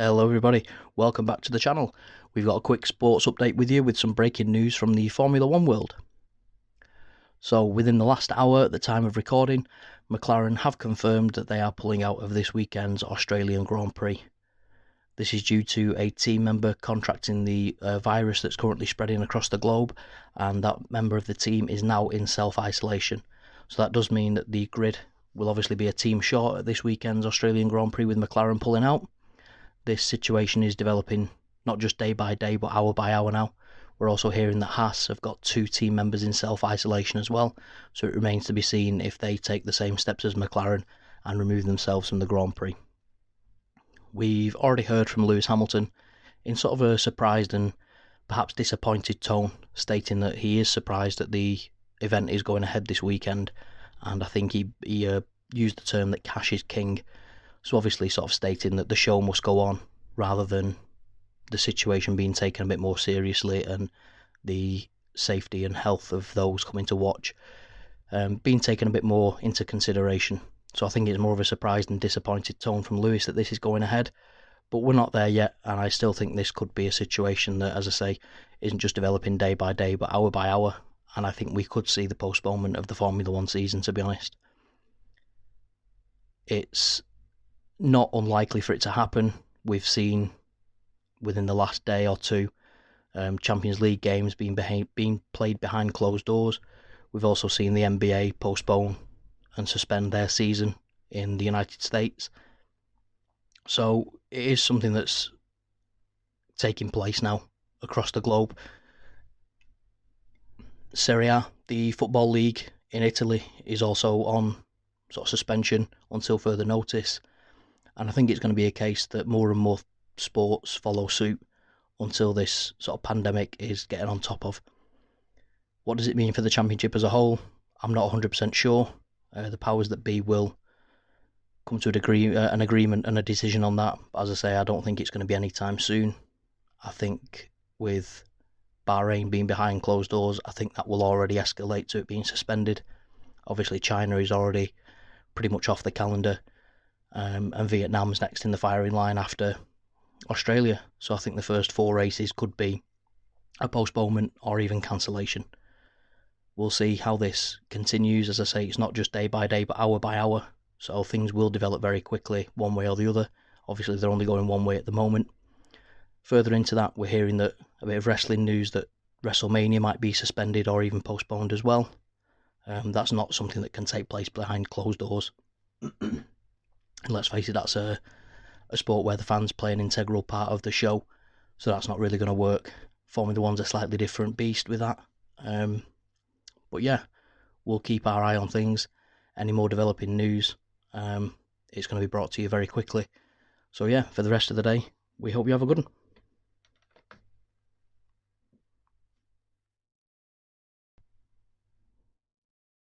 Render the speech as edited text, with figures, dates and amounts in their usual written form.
Hello everybody, welcome back to the channel. We've got a quick sports update with you with some breaking news from the Formula 1 world. So within the last hour at the time of recording, McLaren have confirmed that they are pulling out of this weekend's Australian Grand Prix. This is due to a team member contracting the virus that's currently spreading across the globe, and that member of the team is now in self-isolation. So that does mean that the grid will obviously be a team short at this weekend's Australian Grand Prix with McLaren pulling out. This situation is developing not just day by day but hour by hour now. We're also hearing that Haas have got 2 team members in self-isolation as well, so it remains to be seen if they take the same steps as McLaren and remove themselves from the Grand Prix. We've already heard from Lewis Hamilton in sort of a surprised and perhaps disappointed tone, stating that he is surprised that the event is going ahead this weekend, and I think he used the term that cash is king. So obviously sort of stating that the show must go on rather than the situation being taken a bit more seriously and the safety and health of those coming to watch being taken a bit more into consideration. So I think it's more of a surprised and disappointed tone from Lewis that this is going ahead, but we're not there yet, and I still think this could be a situation that, as I say, isn't just developing day by day but hour by hour, and I think we could see the postponement of the Formula 1 season, to be honest. It's not unlikely for it to happen. We've seen within the last day or two Champions League games being played behind closed doors. We've also seen the NBA postpone and suspend their season in the United States. So it is something that's taking place now across the globe. Serie A, the football league in Italy, is also on sort of suspension until further notice. And I think it's going to be a case that more and more sports follow suit until this sort of pandemic is getting on top of. What does it mean for the championship as a whole? I'm not 100% sure. The powers that be will come to an agreement and a decision on that. But as I say, I don't think it's going to be anytime soon. I think with Bahrain being behind closed doors, I think that will already escalate to it being suspended. Obviously, China is already pretty much off the calendar. And Vietnam's next in the firing line after Australia. So I think the first 4 races could be a postponement or even cancellation. We'll see how this continues. As I say, it's not just day by day but hour by hour, so things will develop very quickly one way or the other. Obviously they're only going one way at the moment. Further into that, we're hearing that a bit of wrestling news that Wrestlemania might be suspended or even postponed as well. That's not something that can take place behind closed doors. And let's face it, that's a sport where the fans play an integral part of the show, so that's not really going to work. Formula 1's a slightly different beast with that. But yeah, we'll keep our eye on things. Any more developing news, it's going to be brought to you very quickly. So yeah, for the rest of the day, we hope you have a good one.